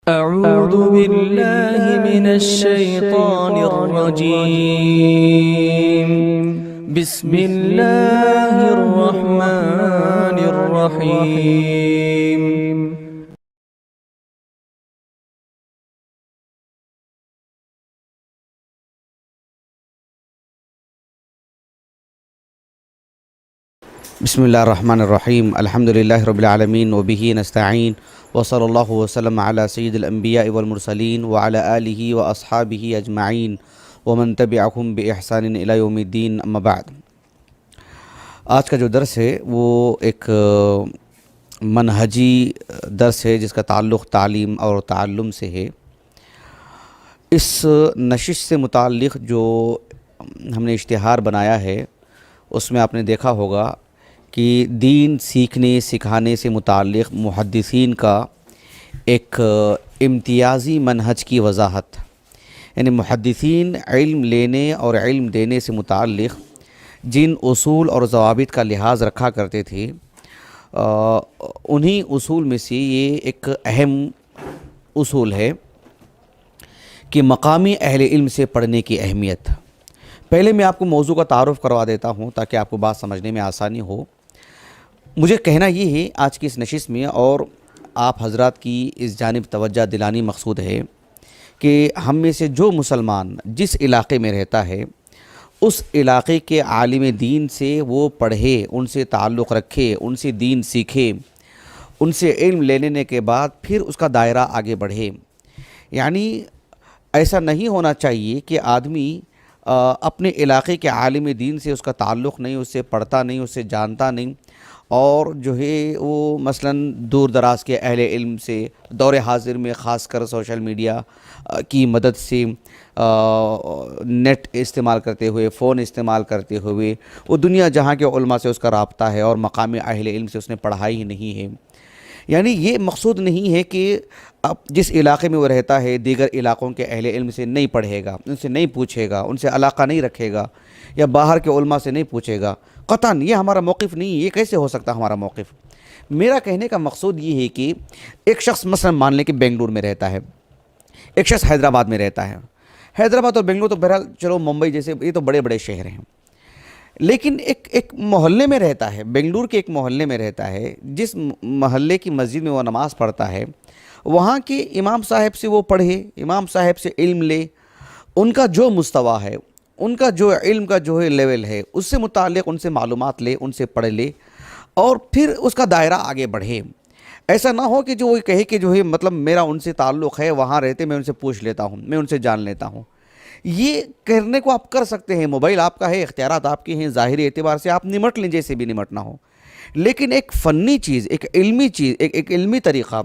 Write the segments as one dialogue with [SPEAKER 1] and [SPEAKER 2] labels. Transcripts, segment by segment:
[SPEAKER 1] أعوذ بالله من الشيطان الرجيم. بسم الله الرحمن الرحيم.
[SPEAKER 2] بسم اللہ الرحمن الرحیم. الحمدللہ رب العالمین وبہ نستعین وصلی اللہ وسلم علی سید الانبیاء والمرسلین وعلی آلہ واصحابہ اجمعین ومن تبعہم باحسان الی یوم الدین. اما بعد، آج کا جو درس ہے وہ ایک منہجی درس ہے جس کا تعلق تعلیم اور تعلم سے ہے. اس نشست سے متعلق جو ہم نے اشتہار بنایا ہے اس میں آپ نے دیکھا ہوگا کہ دین سیکھنے سکھانے سے متعلق محدثین کا ایک امتیازی منہج کی وضاحت، یعنی محدثین علم لینے اور علم دینے سے متعلق جن اصول اور ضوابط کا لحاظ رکھا کرتے تھے انہی اصول میں سے یہ ایک اہم اصول ہے کہ مقامی اہل علم سے پڑھنے کی اہمیت. پہلے میں آپ کو موضوع کا تعارف کروا دیتا ہوں تاکہ آپ کو بات سمجھنے میں آسانی ہو. مجھے کہنا یہ ہے آج کی اس نشست میں، اور آپ حضرات کی اس جانب توجہ دلانی مقصود ہے کہ ہم میں سے جو مسلمان جس علاقے میں رہتا ہے اس علاقے کے عالم دین سے وہ پڑھے، ان سے تعلق رکھے، ان سے دین سیکھے، ان سے علم لینے کے بعد پھر اس کا دائرہ آگے بڑھے. یعنی ایسا نہیں ہونا چاہیے کہ آدمی اپنے علاقے کے عالم دین سے اس کا تعلق نہیں، اس سے پڑھتا نہیں، اس سے جانتا نہیں، اور جو ہے وہ مثلا دور دراز کے اہل علم سے دور حاضر میں خاص کر سوشل میڈیا کی مدد سے نیٹ استعمال کرتے ہوئے، فون استعمال کرتے ہوئے وہ دنیا جہاں کے علماء سے اس کا رابطہ ہے اور مقامی اہل علم سے اس نے پڑھائی ہی نہیں ہے. یعنی یہ مقصود نہیں ہے کہ اب جس علاقے میں وہ رہتا ہے دیگر علاقوں کے اہل علم سے نہیں پڑھے گا، ان سے نہیں پوچھے گا، ان سے علاقہ نہیں رکھے گا، یا باہر کے علماء سے نہیں پوچھے گا. قطعاً یہ ہمارا موقف نہیں ہے. یہ کیسے ہو سکتا ہمارا موقف؟ میرا کہنے کا مقصود یہ ہے کہ ایک شخص مثلا مان لیں کہ بنگلور میں رہتا ہے، ایک شخص حیدرآباد میں رہتا ہے. حیدرآباد اور بنگلور تو بہرحال چلو ممبئی جیسے یہ تو بڑے بڑے شہر ہیں، لیکن ایک محلے میں رہتا ہے، بنگلور کے ایک محلے میں رہتا ہے. جس محلے کی مسجد میں وہ نماز پڑھتا ہے وہاں کے امام صاحب سے وہ پڑھے، امام صاحب سے علم لے، ان کا جو مستویٰ ہے، ان کا جو علم کا جو ہے لیول ہے، اس سے متعلق ان سے معلومات لے، ان سے پڑھ لے، اور پھر اس کا دائرہ آگے بڑھے. ایسا نہ ہو کہ جو وہ کہے کہ جو ہے مطلب میرا ان سے تعلق ہے، وہاں رہتے میں ان سے پوچھ لیتا ہوں، میں ان سے جان لیتا ہوں. یہ کرنے کو آپ کر سکتے ہیں، موبائل آپ کا ہے، اختیارات آپ کے ہیں، ظاہری اعتبار سے آپ نمٹ لیں جیسے بھی نمٹنا ہو. لیکن ایک فنی چیز، ایک علمی چیز، ایک علمی طریقہ،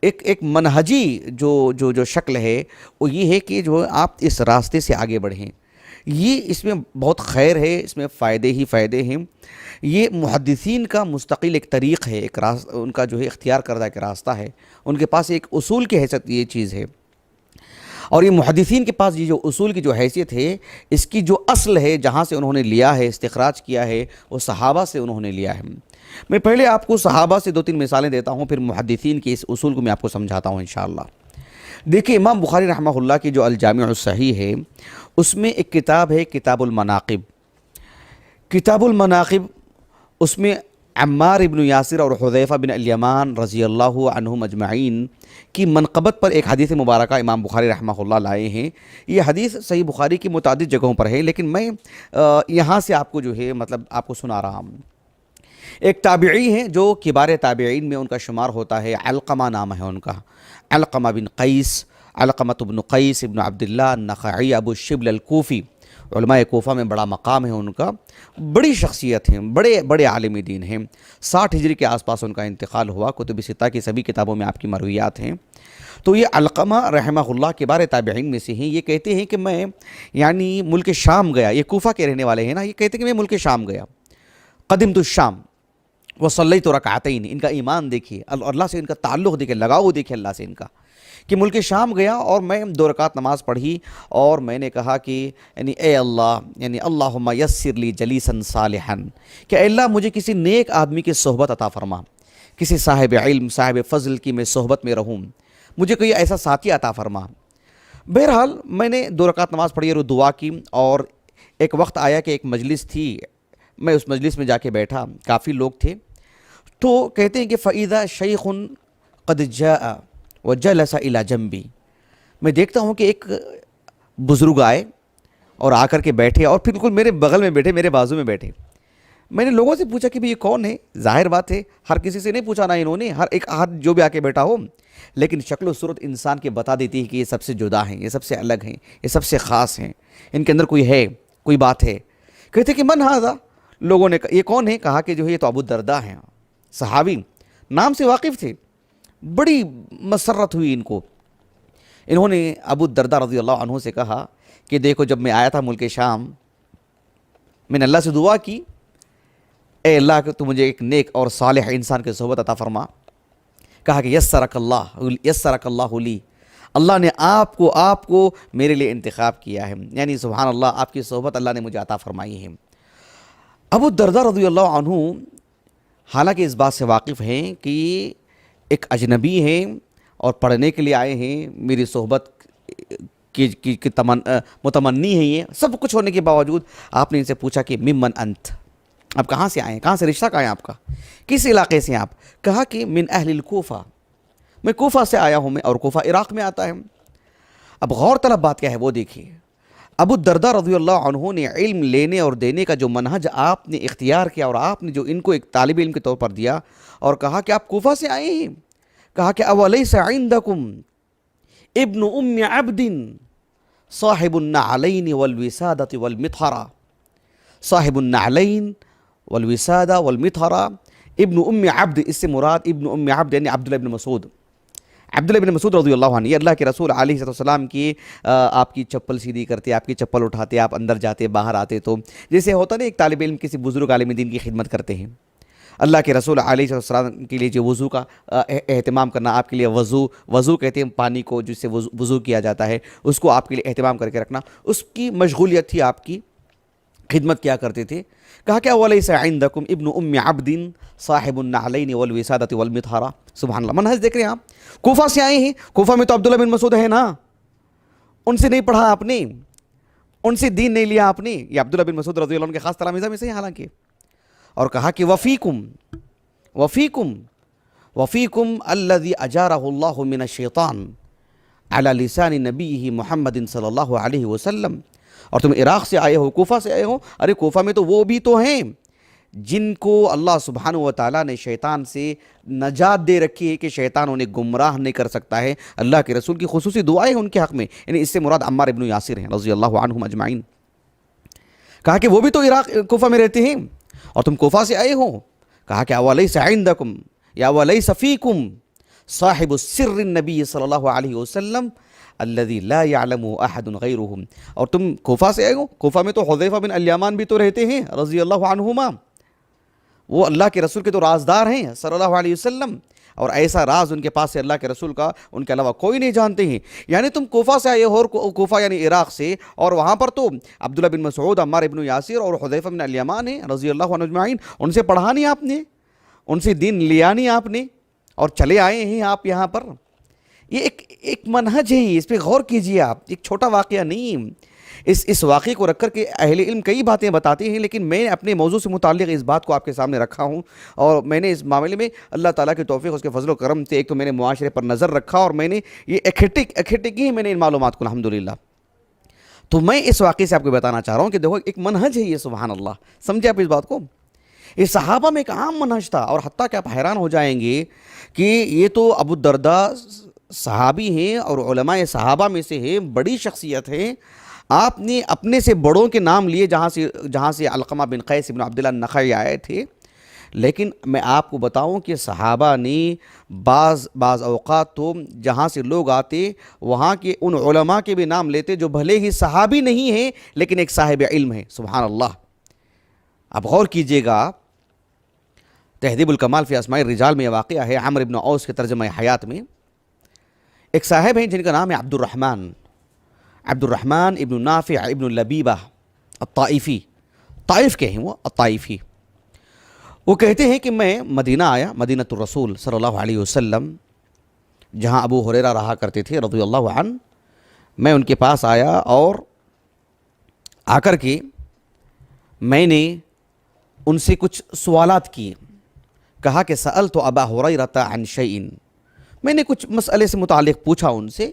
[SPEAKER 2] ایک منہجی جو شکل ہے وہ یہ ہے کہ جو آپ اس راستے سے آگے بڑھیں. یہ اس میں بہت خیر ہے، اس میں فائدے ہی فائدے ہیں. یہ محدثین کا مستقل ایک طریق ہے، ایک ان کا جو ہے اختیار کردہ ایک راستہ ہے. ان کے پاس ایک اصول کی حیثیت یہ چیز ہے، اور یہ محدثین کے پاس یہ جو اصول کی جو حیثیت ہے، اس کی جو اصل ہے جہاں سے انہوں نے لیا ہے، استخراج کیا ہے، وہ صحابہ سے انہوں نے لیا ہے. میں پہلے آپ کو صحابہ سے 2-3 مثالیں دیتا ہوں، پھر محدثین کے اس اصول کو میں آپ کو سمجھاتا ہوں انشاءاللہ. دیکھیں، امام بخاری رحمہ اللہ کی جو الجامع الصحیح ہے اس میں ایک کتاب ہے کتاب المناقب. کتاب المناقب اس میں عمار ابن یاسر اور حذیفہ بن الیمان رضی اللہ عنہم اجمعین کی منقبت پر ایک حدیث مبارکہ امام بخاری رحمہ اللہ لائے ہیں. یہ حدیث صحیح بخاری کی متعدد جگہوں پر ہے، لیکن میں یہاں سے آپ کو جو ہے مطلب آپ کو سنا رہا ہوں. ایک تابعی ہیں جو کبار تابعین میں ان کا شمار ہوتا ہے، علقمہ نام ہے ان کا، علقمہ بن قیس، علقمۃ بن قیس ابن عبداللہ النخعی ابو الشبل الکوفی. علماء کوفہ میں بڑا مقام ہے ان کا، بڑی شخصیت ہیں، بڑے عالم دین ہیں. 60 ہجری کے آس پاس ان کا انتقال ہوا. کتب ستہ کی سبھی کتابوں میں آپ کی مرویات ہیں. تو یہ علقمہ رحمہ اللہ کبار تابعین میں سے ہیں. یہ کہتے ہیں کہ میں یعنی ملک شام گیا، یہ کوفہ کے رہنے والے ہیں نا، یہ کہتے ہیں کہ میں ملک شام گیا، قدمت الشام وصلیت رکعتین. ان کا ایمان دیکھیے، اللہ سے ان کا تعلق دیکھیے، لگاؤ دیکھیے اللہ سے ان کا، کہ ملک شام گیا اور میں 2 رکعت نماز پڑھی اور میں نے کہا کہ یعنی اے اللہ، یعنی اللہم یسر لی جلیسا صالحا، کہ اے اللہ مجھے کسی نیک آدمی کی صحبت عطا فرما، کسی صاحب علم، صاحب فضل کی میں صحبت میں رہوں. مجھے کوئی ایسا ساتھی عطا فرما۔ بہرحال میں نے 2 رکعت نماز پڑھی اور دعا کی، اور ایک وقت آیا کہ ایک مجلس تھی، میں اس مجلس میں جا کے بیٹھا، کافی لوگ تھے، تو کہتے ہیں کہ فَإِذَا شَيْخٌ قَدْ جَاءَ وَجَلَسَ إِلَى جَنبِي، میں دیکھتا ہوں کہ ایک بزرگ آئے اور آ کر کے بیٹھے، اور پھر بالکل میرے بغل میں بیٹھے، میرے بازو میں بیٹھے۔ میں نے لوگوں سے پوچھا کہ یہ کون ہے؟ ظاہر بات ہے ہر کسی سے نہیں پوچھا نا انہوں نے، ہر ایک ہاتھ جو بھی آ کے بیٹھا ہو، لیکن شکل و صورت انسان کے بتا دیتی ہے کہ یہ سب سے جدا ہیں، یہ سب سے الگ ہیں، یہ سب سے خاص ہیں، ان کے اندر کوئی ہے، کوئی بات ہے۔ کہتے کہ من ھذا، لوگوں نے یہ کون ہے؟ کہا کہ جو ہے یہ تو ابو الدرداء ہیں، صحابی، نام سے واقف تھے۔ بڑی مسرت ہوئی ان کو۔ انہوں نے ابو الدرداء رضی اللہ عنہ سے کہا کہ دیکھو جب میں آیا تھا ملک شام، میں نے اللہ سے دعا کی، اے اللہ کہ تو مجھے ایک نیک اور صالح انسان کی صحبت عطا فرما۔ کہا کہ یسرک اللہ لی، اللہ نے آپ کو میرے لیے انتخاب کیا ہے، یعنی سبحان اللہ، آپ کی صحبت اللہ نے مجھے عطا فرمائی ہے۔ ابو الدرداء رضی اللہ عنہ حالانکہ اس بات سے واقف ہیں کہ ایک اجنبی ہیں اور پڑھنے کے لیے آئے ہیں، میری صحبت کی متمنی ہے، یہ سب کچھ ہونے کے باوجود آپ نے ان سے پوچھا کہ ممن انت، آپ کہاں سے آئے ہیں، کہاں سے رشتہ کہاں ہے آپ کا، کس علاقے سے ہیں آپ؟ کہا کہ من اہل الکوفہ، میں کوفہ سے آیا ہوں، میں، اور کوفہ عراق میں آتا ہے۔ اب غور طلب بات کیا ہے وہ دیکھیے، ابو الدرداء رضی اللہ عنہ نے علم لینے اور دینے کا جو منہج آپ نے اختیار کیا، اور آپ نے جو ان کو ایک طالب علم کے طور پر دیا، اور کہا کہ آپ کوفہ سے آئے ہیں، کہا کہ اولیس عندکم ابن ام عبد صاحب النعلین والوسادۃ والمطھرہ، صاحب النعلین والوسادہ والمطھرہ، ابن ام عبد، اس سے مراد ابن ام عبد یعنی عبداللہ بن مسعود، عبداللہ بن مسعود رضی اللہ عنہ، یہ اللہ کے رسول علیہ السلام کی آپ کی چپل سیدھی کرتے، آپ کی چپل اٹھاتے، آپ اندر جاتے باہر آتے، تو جیسے ہوتا نا ایک طالب علم کسی بزرگ عالم دین کی خدمت کرتے ہیں، اللہ کے رسول علیہ السلام کے لیے جو وضو کا اہتمام کرنا، آپ کے لیے وضو کہتے ہیں پانی کو جس سے وضو کیا جاتا ہے، اس کو آپ کے لیے اہتمام کر کے رکھنا، اس کی مشغولیت تھی، آپ کی خدمت کیا کرتے تھے۔ کہا کہ اولیس عندکم ابن ام عبد صاحب النعلین والوسادۃ والمطھرہ، سبحان اللہ، منہج دیکھ رہے ہیں آپ، کوفہ سے آئے ہیں، کوفہ میں تو عبداللہ بن مسعود ہے نا، ان سے نہیں پڑھا آپ نے، ان سے دین نہیں لیا آپ نے، یہ عبداللہ بن مسعود رضی اللہ عنہ کے خاص تلامذہ میں سے ہیں حالانکہ، اور کہا کہ وفیکم الذی اجارہ اللہ من الشیطان علی لسان نبیہ محمد صلی اللہ علیہ وسلم، اور تم عراق سے آئے ہو، کوفہ سے آئے ہو، ارے کوفہ میں تو وہ بھی تو ہیں جن کو اللہ سبحانہ و تعالیٰ نے شیطان سے نجات دے رکھی ہے کہ شیطان انہیں گمراہ نہیں کر سکتا ہے۔ اللہ کے رسول کی خصوصی دعائیں ہیں ان کے حق میں، یعنی اس سے مراد عمار ابن یاسر ہیں رضی اللہ عنہم اجمعین۔ کہا کہ وہ بھی تو عراق کوفہ میں رہتے ہیں اور تم کوفہ سے آئے ہو۔ کہا کہ اولیس عندکم یا اولیس فیکم صاحب السر النبی صلی اللہ علیہ وسلم الذي لا يعلم احد غیرهم، اور تم کوفہ سے آئے ہو، کوفہ میں تو حذیفہ بن الیمان بھی تو رہتے ہیں رضی اللہ عنہما، وہ اللہ کے رسول کے تو رازدار ہیں صلی اللہ علیہ وسلم، اور ایسا راز ان کے پاس سے اللہ کے رسول کا ان کے علاوہ کوئی نہیں جانتے ہیں۔ یعنی تم کوفہ سے آئے ہو، اور کوفہ یعنی عراق سے، اور وہاں پر تو عبداللہ بن مسعود، عمار ابن یاسر اور حذیفہ بن الیمان ہیں رضی اللہ عنہ اجمعین، ان سے پڑھا نہیں آپ نے، ان سے دین لیا نہیں آپ نے، اور چلے آئے ہیں آپ یہاں پر۔ یہ ایک منہج ہے، اس پہ غور کیجئے آپ، ایک چھوٹا واقعہ نہیں۔ اس واقعے کو رکھ کر کے اہل علم کئی باتیں بتاتے ہیں، لیکن میں اپنے موضوع سے متعلق اس بات کو آپ کے سامنے رکھا ہوں، اور میں نے اس معاملے میں اللہ تعالیٰ کی توفیق، اس کے فضل و کرم سے ایک تو میں نے معاشرے پر نظر رکھا، اور میں نے یہ اکٹھے کی میں نے ان معلومات کو الحمدللہ۔ تو میں اس واقعے سے آپ کو بتانا چاہ رہا ہوں کہ دیکھو ایک منہج ہے یہ، سبحان اللہ، سمجھے آپ اس بات کو؟ یہ صحابہ میں ایک عام منہج تھا، اور حتیٰ کہ آپ حیران ہو جائیں گے کہ یہ تو ابو الدرداء صحابی ہیں اور علماء صحابہ میں سے ہیں، بڑی شخصیت ہے۔ آپ نے اپنے سے بڑوں کے نام لیے جہاں سے علقمہ بن قیس بن عبداللہ النخعی آئے تھے، لیکن میں آپ کو بتاؤں کہ صحابہ نے بعض اوقات تو جہاں سے لوگ آتے وہاں کے ان علماء کے بھی نام لیتے جو بھلے ہی صحابی نہیں ہیں لیکن ایک صاحب علم ہے، سبحان اللہ۔ اب غور کیجئے گا، تہذیب الکمال فی اسماء الرجال میں یہ واقعہ ہے، عمرو بن اوس کے ترجمہ حیات میں ایک صاحب ہیں جن کا نام ہے عبد الرحمن ابن نافع ابن لبیبہ الطائفی، طائف کے ہیں وہ، الطائفی۔ وہ کہتے ہیں کہ میں مدینہ آیا، مدینۃ الرسول صلی اللہ علیہ وسلم، جہاں ابو ہریرہ رہا کرتے تھے رضی اللہ عنہ، میں ان کے پاس آیا اور آ کر کے میں نے ان سے کچھ سوالات کیے. کہا کہ سألت ابا ہریرہ عن شیء، میں نے کچھ مسئلے سے متعلق پوچھا ان سے.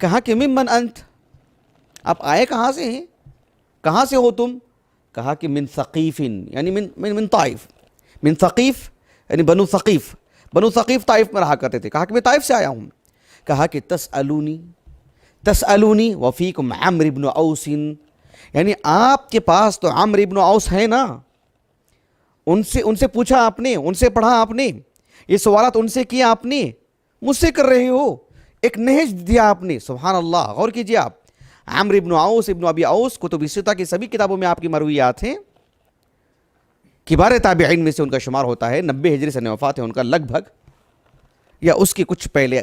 [SPEAKER 2] کہا کہ ممن انت، آپ آئے کہاں سے ہیں، کہاں سے ہو تم؟ کہا کہ من ثقیف، یعنی من طائف، من ثقیف یعنی بنو ثقیف، بنو ثقیف طائف میں رہا کرتے تھے. کہا کہ میں طائف سے آیا ہوں. کہا کہ تسألونی وفیکم عمرو بن اوس، یعنی آپ کے پاس تو عمرو بن اوس ہے نا، ان سے پوچھا آپ نے، ان سے پڑھا آپ نے، یہ سوالات ان سے کیا آپ نے، مجھ سے کر رہے ہو. ایک نہج دیا آپ نے. سبحان اللہ، غور کیجئے آپ. عمرو بن اوس ابن ابی اوس کتب ستہ کی سبھی کتابوں میں آپ کی مرویات ہیں. کبار تابعین میں سے ان کا شمار ہوتا ہے. 90 ہجری سے وفات ہے ان کا لگ بھگ، یا اس کے کچھ پہلے.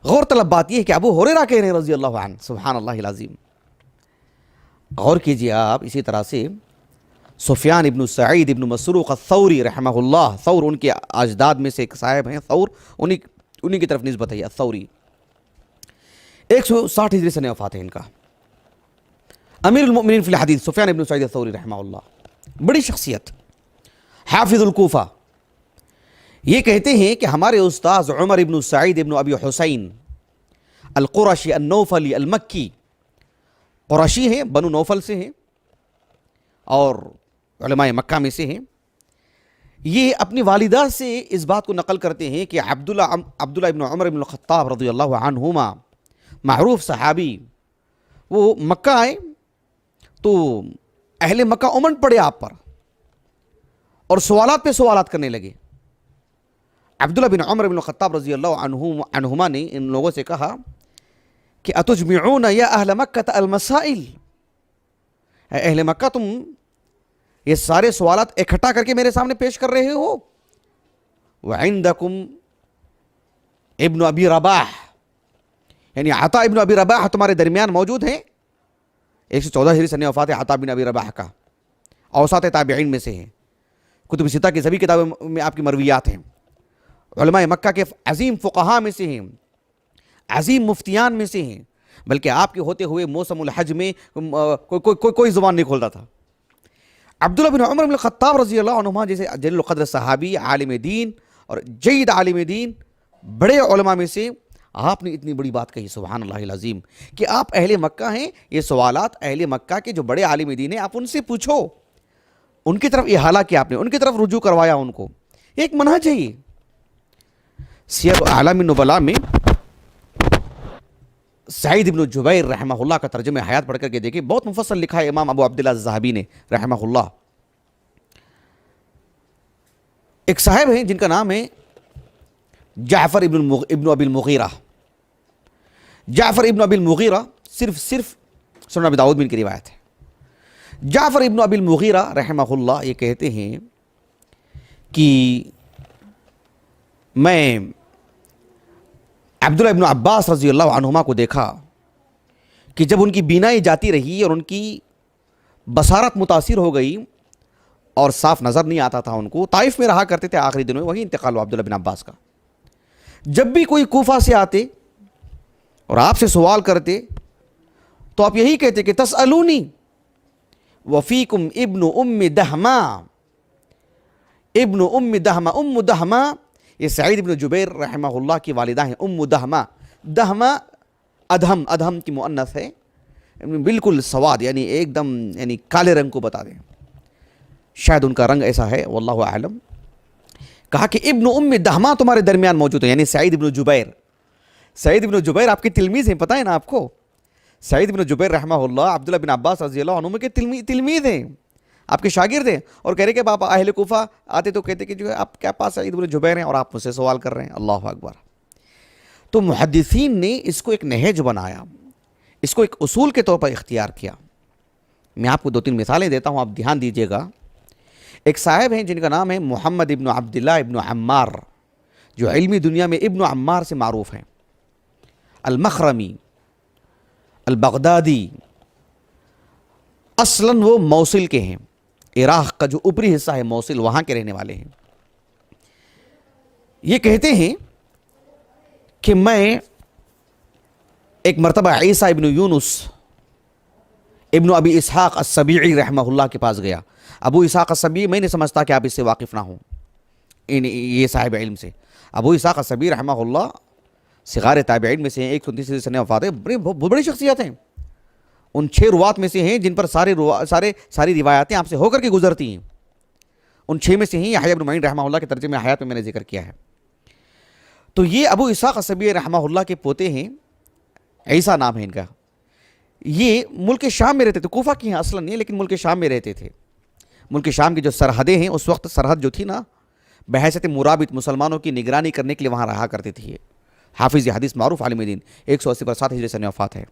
[SPEAKER 2] غور طلب بات یہ ہے کہ ابو ہریرہ کہہ رہے ہیں رضی اللہ عنہ. سبحان اللہ العظیم. غور کیجئے آپ. اسی طرح سے سفیان ابن سعید ابن مسروق الثوری رحمہ اللہ، ثور ان کے اجداد میں سے ایک صاحب ہیں، ثور انہی کی طرف نسبت ہے الثوری. 160 ہجری سے وفات ہے ان کا. امیر المؤمنین فی الحدیث سفیان ابن سعید الثوری رحمہ اللہ، بڑی شخصیت، حافظ الکوفہ. یہ کہتے ہیں کہ ہمارے استاذ عمر ابن سعید ابن ابی حسین القرشی النوفلی المکی، قرشی ہیں، بنو نوفل سے ہیں اور علماء مکہ میں سے ہیں. یہ اپنی والدہ سے اس بات کو نقل کرتے ہیں کہ عبداللہ ابن عمر ابن الخطاب رضی اللہ عنہما، معروف صحابی، وہ مکہ آئے تو اہل مکہ امن پڑے آپ پر اور سوالات پہ سوالات کرنے لگے. عبداللہ بن عمر بن الخطاب رضی اللہ عنہما نے ان لوگوں سے کہا کہ اتجمعون یا اہل مکہ المسائل، اے اہل مکہ تم یہ سارے سوالات اکٹھا کر کے میرے سامنے پیش کر رہے ہو. وعندکم ابن ابی رباح، یعنی عطا ابن ابی رباح تمہارے درمیان موجود ہیں. 114 ہجری سے وفات ہے عطا بن ابی رباح کا، اوساط تابعین میں سے ہیں. کتب ستہ کی سبھی کتابوں میں آپ کی مرویات ہیں. علماء مکہ کے عظیم فقہاء میں سے ہیں، عظیم مفتیان میں سے ہیں. بلکہ آپ کے ہوتے ہوئے موسم الحج میں کوئی زبان نہیں کھولتا تھا. عبداللہ بن عمر بن الخطاب رضی اللہ عنہما جیسے جلیل القدر صحابی، عالم دین اور جید عالم دین، بڑے علماء میں سے، آپ نے اتنی بڑی بات کہی. سبحان اللہ العظیم، کہ آپ اہل مکہ ہیں، یہ سوالات اہل مکہ کے جو بڑے عالم دین ہیں آپ ان سے پوچھو. ان کی طرف احالہ کیا آپ نے، ان کی طرف رجوع کروایا ان کو. ایک منہج ہے. یہ سیر اعلام النبلاء میں سعید ابن جبیر رحمہ اللہ کا ترجمہ حیات پڑھ کر کے دیکھیں، بہت مفصل لکھا ہے امام ابو عبداللہ الذہبی نے رحمہ اللہ. ایک صاحب ہیں جن کا نام ہے جعفر ابن ابی المغیرہ. جعفر ابن ابی المغیرہ صرف سنن ابی داؤد میں ان کی روایت ہے. جعفر ابن ابی المغیرہ رحمہ اللہ یہ کہتے ہیں کہ میں عبداللہ ابن عباس رضی اللہ عنہما کو دیکھا کہ جب ان کی بینائی جاتی رہی اور ان کی بصارت متاثر ہو گئی اور صاف نظر نہیں آتا تھا ان کو. طائف میں رہا کرتے تھے آخری دنوں میں، وہی انتقال ہوا عبداللہ بن عباس کا. جب بھی کوئی کوفہ سے آتے اور آپ سے سوال کرتے تو آپ یہی کہتے کہ تسألونی وفیکم ابن ام دہما. ابن ام دہما، ام دہما یہ سعید ابن جبیر رحمہ اللہ کی والدہ ہیں. ام دہما، دہما ادہم کی مؤنث ہے، بالکل سواد، یعنی ایک دم یعنی کالے رنگ کو بتا دیں، شاید ان کا رنگ ایسا ہے واللہ اعلم. کہا کہ ابن ام دہما تمہارے درمیان موجود ہے، یعنی سعید ابن جبیر. سعید ابن جبیر آپ کے تلمیذ ہیں، پتہ ہے نا آپ کو. سعید ابن جبیر رحمہ اللہ عبداللہ بن عباس رضی اللہ عنہ کے تلمیذ ہیں، آپ کے شاگرد ہیں. اور کہہ رہے کہ باپ اہل کوفہ آتے تو کہتے کہ جو ہے آپ کیا پاس سعید ابن جبیر ہیں اور آپ مجھ سے سوال کر رہے ہیں. اللہ اکبر. تو محدثین نے اس کو ایک نہج بنایا، اس کو ایک اصول کے طور پر اختیار کیا. میں آپ کو 2-3 مثالیں دیتا ہوں، آپ دھیان دیجئے گا. ایک صاحب ہیں جن کا نام ہے محمد ابن عبداللہ ابن عمار، جو علمی دنیا میں ابن عمار سے معروف ہیں. المخرمی، البغدادی، اصلاً وہ موصل کے ہیں، عراق کا جو اوپری حصہ ہے موصل، وہاں کے رہنے والے ہیں. یہ کہتے ہیں کہ میں ایک مرتبہ عیسیٰ ابن یونس ابن ابی اسحاق السبیعی رحمہ اللہ کے پاس گیا. ابو اسحاق السبیعی میں نہیں سمجھتا کہ آپ اس سے واقف نہ ہوں, یہ صاحب علم سے. ابو اسحاق السبیعی رحمہ اللہ صغار تابعین میں سے ہیں, 129 سنہ وفات ہے, بہت بڑی شخصیت ہیں. ان 6 روات میں سے ہیں جن پر ساری روایاتیں آپ سے ہو کر کے گزرتی ہیں. ان 6 میں سے ہیں یحییٰ بن معین رحمہ اللہ کے ترجمہ حیات میں نے ذکر کیا ہے. تو یہ ابو اسحاق السبیعی رحمہ اللہ کے پوتے ہیں, عیسیٰ نام ہے ان کا. یہ ملک شام میں رہتے تھے, کوفہ کی ہیں اصلا نہیں, لیکن ملک شام میں رہتے تھے. ملک شام کی جو سرحدیں ہیں, اس وقت سرحد جو تھی نا, بحیثیت مرابط مسلمانوں کی نگرانی کرنے کے لیے وہاں رہا کرتے تھے. حافظ حدیث معروف عالم دین, 180 پر 7 ہجری سنہ وفات ہے.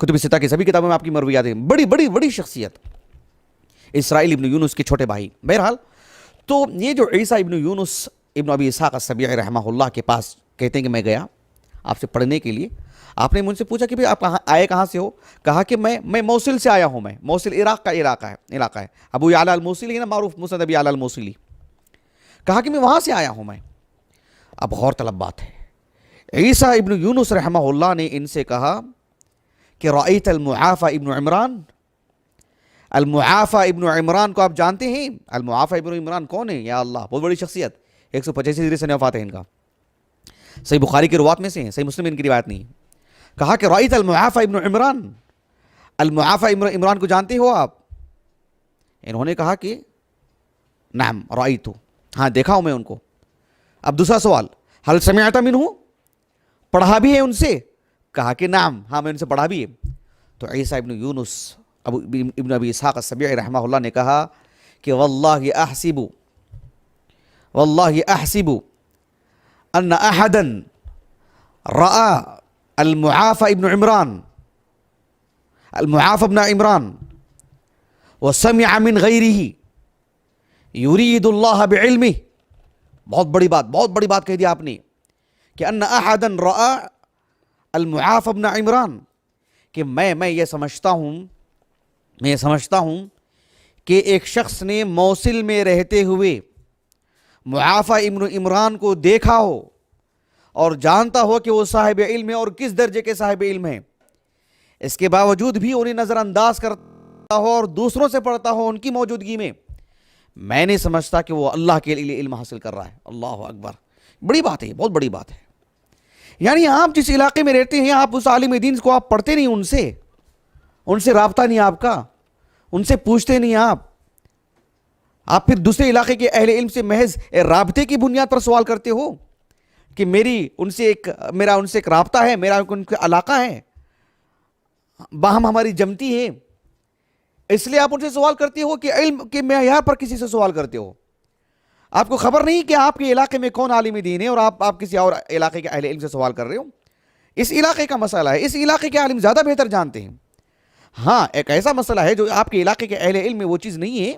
[SPEAKER 2] کتب ستہ کی سبھی کتابوں میں آپ کی مرویات ہیں. بڑی بڑی بڑی شخصیت, اسرائیل ابن یونس کے چھوٹے بھائی. بہرحال تو یہ جو عیسیٰ ابن یونس ابن ابی اسحاق السبیعی رحمہ اللہ کے پاس کہتے ہیں کہ میں گیا آپ سے پڑھنے کے لیے. آپ نے مجھ سے پوچھا کہ آپ کہاں سے ہو؟ کہا کہ میں موصل سے آیا ہوں. میں موصل عراق کا علاقہ ہے. ابو یعلا الموصلی ہے نا, معروف مسند ابی یعلا الموصلی. کہا کہ میں وہاں سے آیا ہوں. میں اب غور طلب بات ہے, عیسیٰ ابن یونس رحمہ اللہ نے ان سے کہا کہ رأیت المعافى ابن عمران. المعافى ابن عمران کو آپ جانتے ہیں؟ المعافى ابن عمران کون ہے؟ یا اللہ, بہت بڑی شخصیت, 185 ہجری سنہ وفات ہے ان کا. صحیح بخاری کی روات میں سے ہیں, صحیح مسلم ان کی روایت نہیں. کہا کہ رأیت المعافى ابن عمران, المعافى ابن عمران کو جانتے ہو آپ؟ انہوں نے کہا کہ نعم رأیتو, ہاں دیکھا ہوں میں ان کو. اب دوسرا سوال, حل سمعت منہ, پڑھا بھی ہے ان سے؟ کہا کہ نعم, ہاں میں ان سے پڑھا بھی ہے. تو عیسیٰ ابن یونس ابن ابی اسحاق السبیعی رحمہ اللہ نے کہا کہ واللہ احسب ان احدا رأى المعافى ابن عمران, المعافى ابن عمران وسمع من غیرہ یرید اللہ بعلمہ. بہت بڑی بات کہہ دیا آپ نے کہ ان احدا رأى المعافى ابن عمران, کہ میں یہ سمجھتا ہوں کہ ایک شخص نے موصل میں رہتے ہوئے معافى ابن عمران کو دیکھا ہو اور جانتا ہو کہ وہ صاحب علم ہے اور کس درجے کے صاحب علم ہیں. اس کے باوجود بھی انہیں نظر انداز کرتا ہو اور دوسروں سے پڑھتا ہو ان کی موجودگی میں. میں نہیں سمجھتا کہ وہ اللہ کے لیے علم حاصل کر رہا ہے. اللہ اکبر, بڑی بات ہے, بہت بڑی بات ہے. یعنی آپ جس علاقے میں رہتے ہیں, آپ اس عالم دین کو آپ پڑھتے نہیں, ان سے رابطہ نہیں آپ کا, ان سے پوچھتے نہیں آپ پھر دوسرے علاقے کے اہل علم سے محض رابطے کی بنیاد پر سوال کرتے ہو کہ میرا ان سے ایک رابطہ ہے, میرا ان کا علاقہ ہے, باہم ہماری جمتی ہے, اس لیے آپ ان سے سوال کرتے ہو کہ علم کے معیار پر کسی سے سوال کرتے ہو. آپ کو خبر نہیں کہ آپ کے علاقے میں کون عالم دین ہے اور آپ کسی اور علاقے کے اہل علم سے سوال کر رہے ہو. اس علاقے کا مسئلہ ہے, اس علاقے کے عالم زیادہ بہتر جانتے ہیں. ہاں ایک ایسا مسئلہ ہے جو آپ کے علاقے کے اہل علم میں وہ چیز نہیں ہے,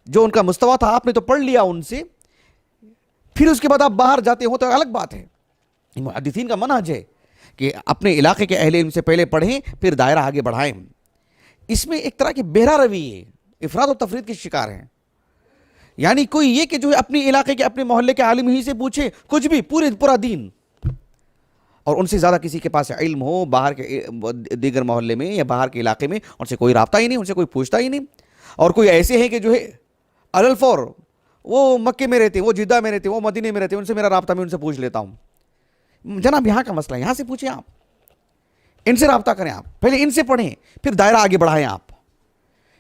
[SPEAKER 2] جو ان کا مستویٰ تھا آپ نے تو پڑھ لیا ان سے, پھر اس کے بعد آپ باہر جاتے ہو تو الگ بات ہے. محدثین کا منہج ہے کہ اپنے علاقے کے اہل علم سے پہلے پڑھیں پھر دائرہ آگے بڑھائیں. اس میں ایک طرح کی بہرا روی ہے, افراد و تفرید کے شکار ہیں. یعنی کوئی یہ کہ جو ہے اپنے علاقے کے اپنے محلے کے عالم ہی سے پوچھے کچھ بھی, پورا دین, اور ان سے زیادہ کسی کے پاس علم ہو باہر کے دیگر محلے میں یا باہر کے علاقے میں, ان سے کوئی رابطہ ہی نہیں, ان سے کوئی پوچھتا ہی نہیں. اور کوئی ایسے ہیں کہ جو ہے الفور وہ مکے میں رہتے, وہ جدہ میں رہتے, وہ مدینے میں رہتے, ان سے میرا رابطہ, میں ان سے پوچھ لیتا ہوں. جناب یہاں کا مسئلہ ہے, یہاں سے پوچھیں, آپ ان سے رابطہ کریں, آپ پہلے ان سے پڑھیں پھر دائرہ آگے بڑھائیں. آپ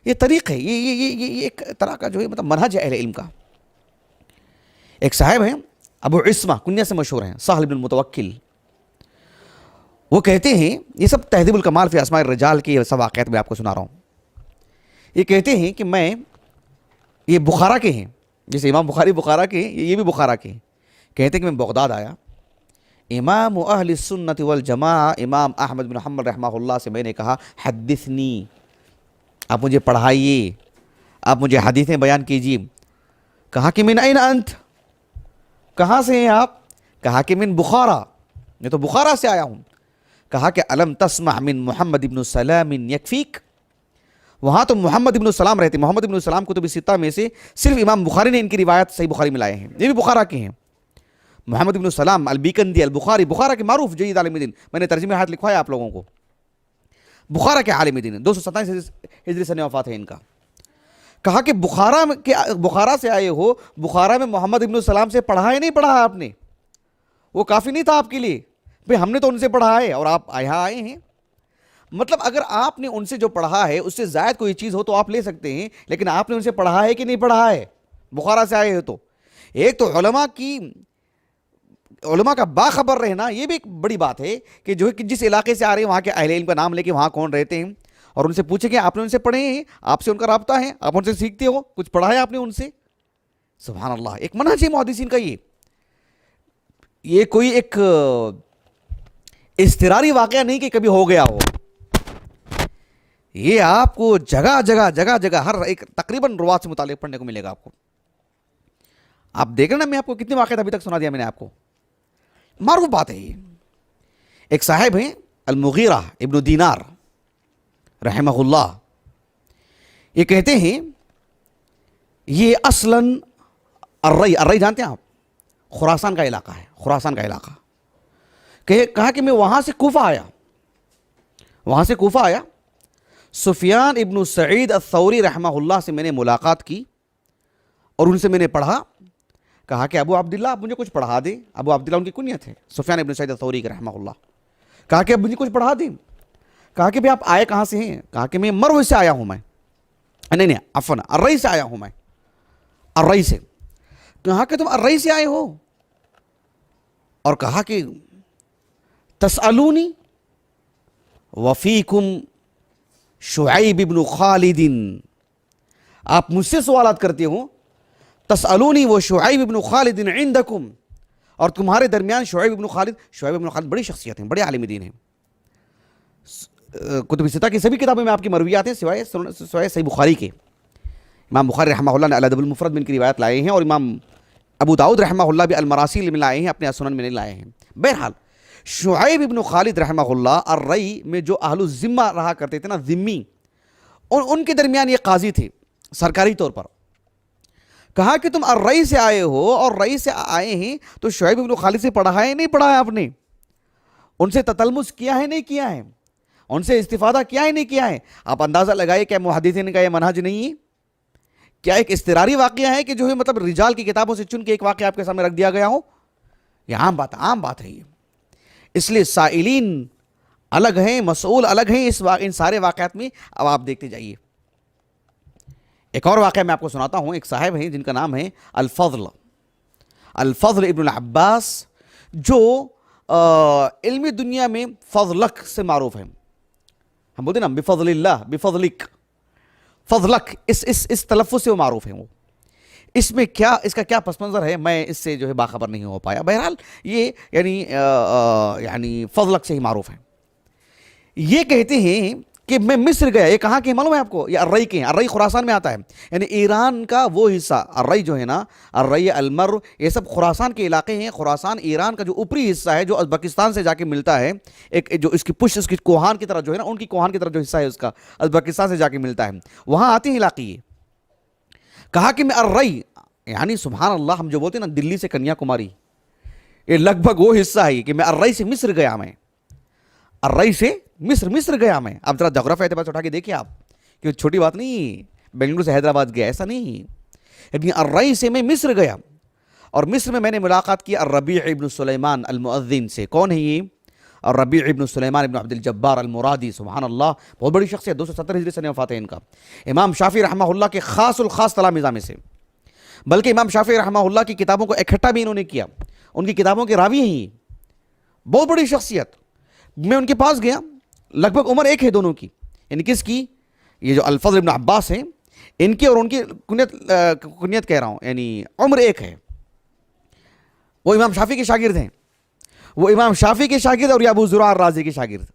[SPEAKER 2] یہ طریق ہے, یہ ایک طرح کا جو ہے مطلب منہج ہے اہل علم کا. ایک صاحب ہیں ابو عصمہ, کنیہ سے مشہور ہیں, سہل بن المتوکل. وہ کہتے ہیں, یہ سب تہذیب الکمال فی اسماء الرجال کے سب واقعات میں آپ کو سنا رہا ہوں. یہ کہتے ہیں کہ یہ بخارا کے ہیں, جیسے امام بخاری بخارا کے ہیں, یہ بھی بخارا کے ہیں. کہتے ہیں کہ میں بغداد آیا, امام اہل السنت والجماعہ امام احمد بن حنبل رحمہ اللہ سے میں نے کہا حدثنی, آپ مجھے پڑھائیے, آپ مجھے حدیثیں بیان کیجیے. کہا کہ من این انت, کہاں سے ہیں آپ؟ کہا کہ من بخارا, میں تو بخارا سے آیا ہوں. کہا کہ الم تسمع من محمد ابن سلام یکفیک, وہاں تو محمد ابن السلام رہتے. محمد ابن السلام کتب ستہ میں سے صرف امام بخاری نے ان کی روایت صحیح بخاری میں لائے ہیں, یہ بھی بخارا کے ہیں. محمد ابن سلام البیکندی البخاری، بخارا کے معروف جید عالم دین، میں نے ترجمہ ہاتھ لکھوایا آپ لوگوں کو، بخارا کے عالم دین، 227 ہجری سنہ وفات ہے ان کا. کہا کہ بخارا سے آئے ہو، بخارا میں محمد ابن سلام سے پڑھا ہے نہیں پڑھا آپ نے؟ وہ کافی نہیں تھا آپ کے لیے؟ بھئی ہم نے تو ان سے پڑھا ہے اور آپ یہاں آئے ہیں. مطلب اگر آپ نے ان سے جو پڑھا ہے اس سے زائد کوئی چیز ہو تو آپ لے سکتے ہیں، لیکن آپ نے ان سے پڑھا ہے کہ نہیں پڑھا ہے؟ بخارا سے آئے ہو تو ایک تو علماء کا باخبر رہنا یہ بھی ایک بڑی بات ہے کہ جو جس علاقے سے آ رہے ہیں وہاں کے اہل علم کا نام لے کے وہاں کون رہتے ہیں اور ان سے پوچھیں کہ آپ نے ان سے پڑھے ہیں، آپ سے ان کا رابطہ ہے، آپ ان سے سیکھتے ہو، کچھ پڑھا ہے آپ نے ان سے. سبحان اللہ، ایک منہج ہے محدثین کا. یہ کوئی ایک اضطراری واقعہ نہیں کہ کبھی ہو گیا ہو، یہ آپ کو جگہ جگہ ہر ایک تقریباً روات سے متعلق پڑھنے کو ملے گا آپ کو. آپ دیکھ رہے نا میں آپ کو کتنے واقعات ابھی تک سنا دیا میں نے آپ کو، معروف بات ہے. یہ ایک صاحب ہیں المغیرہ ابن دینار رحمہ اللہ، یہ کہتے ہیں یہ اصلاً الرئی جانتے ہیں آپ؟ خراسان کا علاقہ ہے، خراسان کا علاقہ. کہا کہ میں وہاں سے کوفہ آیا، سفیان ابن سعید الثوری رحمہ اللہ سے میں نے ملاقات کی اور ان سے میں نے پڑھا. کہا کہ ابو عبداللہ آپ مجھے کچھ پڑھا دیں. ابو عبداللہ ان کی کنیت ہے، سفیان ابن سعید الثوری کے رحمہ اللہ. کہا کہ اب مجھے کچھ پڑھا دیں. کہا کہ آپ آئے کہاں سے ہیں؟ کہا کہ میں مرو سے آیا ہوں، میں نہیں عفوا الرئی سے آیا ہوں، میں الرئی سے. کہا کہ تم الرئی سے آئے ہو؟ اور کہا کہ تسألونی وفیکم شعیب ابن خالد، آپ مجھ سے سوالات کرتے ہو. تسألونی و شعیب ابن خالد عندکم، اور تمہارے درمیان شعیب ابن خالد بڑی شخصیت ہیں، بڑے عالم دین ہیں. کتب ستہ کی سبھی کتابوں میں آپ کی مرویات ہیں سوائے صحیح بخاری کے. امام بخاری رحمہ اللہ نے الادب المفرد میں ان کی روایت لائے ہیں، اور امام ابو داؤد رحمہ اللہ بھی المراسیل میں لائے ہیں، اپنے سنن میں نہیں لائے ہیں. بہرحال شعیب ابن خالد رحمہ اللہ الرئی میں جو اہل الذمہ رہا کرتے تھے نا، ذمی، ان کے درمیان یہ قاضی تھے سرکاری طور پر. کہا کہ تم الرئی سے آئے ہو اور رئی سے آئے ہیں تو شعیب ابن خالد سے پڑھا ہے نہیں پڑھا ہے آپ نے؟ ان سے تتلمس کیا ہے نہیں کیا ہے؟ ان سے استفادہ کیا ہے نہیں کیا ہے؟ آپ اندازہ لگائے کہ محدثین کا یہ منہج نہیں ہے؟ کیا ایک اضطراری واقعہ ہے کہ جو ہے مطلب رجال کی کتابوں سے چن کے ایک واقعہ آپ کے سامنے رکھ دیا گیا ہو؟ یہ عام بات ہے. یہ اس لیے سائلین الگ ہیں، مسئول الگ ہیں ان سارے واقعات میں. اب آپ دیکھتے جائیے. ایک اور واقعہ میں آپ کو سناتا ہوں. ایک صاحب ہیں جن کا نام ہے الفضل ابن العباس، جو علمی دنیا میں فضلک سے معروف ہیں. ہم بولتے ہیں نا بفضل اللہ، بفضلک، فضلک، اس تلفظ سے وہ معروف ہیں. وہ اس کا کیا پس منظر ہے میں اس سے جو ہے باخبر نہیں ہو پایا. بہرحال یہ یعنی فضلک سے ہی معروف ہیں. یہ کہتے ہیں کہ میں مصر گیا. یہ کہاں کے معلوم ہے آپ کو؟ یہ الرئی کے ہیں. الرئی خراسان میں آتا ہے، یعنی ایران کا وہ حصہ. الرئی جو ہے نا، الرئی، المر، یہ سب خراسان کے علاقے ہیں. خراسان ایران کا جو اوپری حصہ ہے جو ازبکستان سے جا کے ملتا ہے، ایک جو اس کی پشت، اس کی کوہان کی طرح جو ہے نا، ان کی کوہان کی طرح جو حصہ ہے اس کا ازبکستان سے جا کے ملتا ہے، وہاں آتے ہیں علاقے. یہ کہا کہ میں الرئی، یعنی سبحان اللہ ہم جو بولتے ہیں نا دلی سے کنیا کماری، یہ لگ بھگ وہ حصہ ہے کہ میں الرئی سے مصر گیا. میں الرئی سے مصر گیا. میں اب ذرا جغرافیہ اعتبار سے اٹھا کے دیکھیں آپ کہ چھوٹی بات نہیں، بنگلور سے حیدرآباد گیا ایسا نہیں، لیکن الرئی سے میں مصر گیا. اور مصر میں نے ملاقات کی الربیع ابن سلیمان المؤذن سے. کون ہے یہ؟ الربیع ابن سلیمان ابن عبد الجبار المرادی. سبحان اللہ، بہت بڑی شخصیت، 270 ہجری سنہ وفات ہے ان کا. امام شافعی رحمہ اللہ کے خاص الخاص تلامذہ میں سے، بلکہ امام شافعی رحمہ اللہ کی کتابوں کو اکٹھا بھی انہوں نے کیا. ان کی کتابوں کے راوی ہیں، بہت بڑی شخصیت. میں ان کے پاس گیا، لگ بھگ عمر ایک ہے دونوں کی. یعنی کس کی؟ یہ جو الفضل ابن عباس ہیں ان کی اور ان کی کنیت کہہ رہا ہوں، یعنی عمر ایک ہے. وہ امام شافعی کے شاگرد ہیں، وہ امام شافعی کے شاگرد اور یہ ابو زرع الرازی کے شاگرد.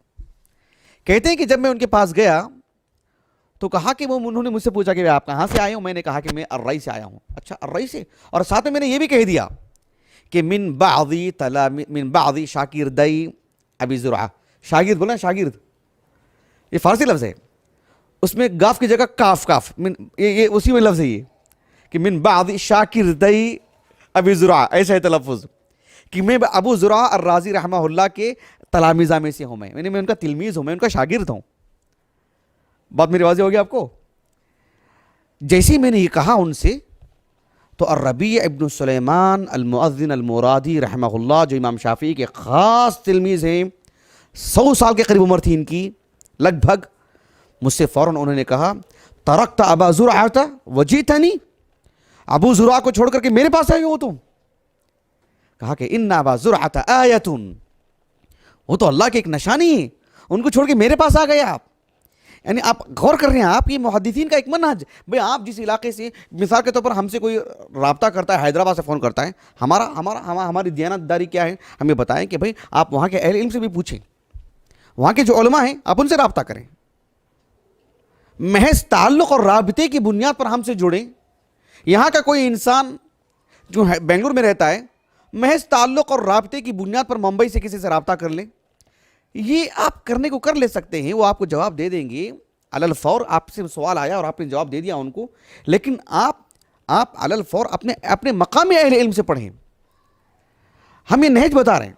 [SPEAKER 2] کہتے ہیں کہ جب میں ان کے پاس گیا تو کہا کہ انہوں نے مجھ سے پوچھا کہ آپ کہاں سے آئے ہو؟ میں نے کہا کہ میں الرئی سے آیا ہوں. اچھا الرئی سے؟ اور ساتھ میں نے یہ بھی کہہ دیا کہ من بعض شاگردی ابی زرع. شاگرد بولا، شاگرد یہ فارسی لفظ ہے، اس میں گاف کی جگہ کاف یہ اسی میں لفظ ہے یہ کہ من بعض شاگردی ابی زرع، ایسا ہے تلفظ کہ میں ابو زرع الرازی رحمہ اللہ کے تلامذہ میں سے ہوں، میں ان کا تلمیذ ہوں، میں ان کا شاگرد ہوں. بات میری واضح ہوگی آپ کو؟ جیسے میں نے یہ کہا ان سے، تو الربیع ابن سلیمان المؤذن المرادی رحمہ اللہ، جو امام شافعی کے خاص تلمیذ ہیں، 100 سال کے قریب عمر تھی ان کی لگ بھگ، مجھ سے فوراً انہوں نے کہا ترکت ابا زرعہ وجیتنی، ابو زرع کو چھوڑ کر کے میرے پاس آئے ہو تم. کہا کہ ان ابا زرعہ آیۃ، وہ تو اللہ کی ایک نشانی ہے، ان کو چھوڑ کے میرے پاس آ گئے آپ. یعنی آپ غور کر رہے ہیں، آپ یہ محدثین کا ایک منہج. بھئی آپ جس علاقے سے، مثال کے طور پر ہم سے کوئی رابطہ کرتا ہے، حیدرآباد سے فون کرتا ہے، ہماری دیانتداری کیا ہے، ہمیں بتائیں کہ بھئی آپ وہاں کے اہل علم سے بھی پوچھیں، وہاں کے جو علماء ہیں آپ ان سے رابطہ کریں. محض تعلق اور رابطے کی بنیاد پر ہم سے جڑیں. یہاں کا کوئی انسان جو بنگلور میں رہتا ہے، محض تعلق اور رابطے کی بنیاد پر ممبئی سے کسی سے رابطہ کر لیں، یہ آپ کرنے کو کر لے سکتے ہیں، وہ آپ کو جواب دے دیں گے علی الفور. آپ سے سوال آیا اور آپ نے جواب دے دیا ان کو، لیکن آپ علی الفور اپنے مقام اہل علم سے پڑھیں. ہم یہ نہج بتا رہے ہیں،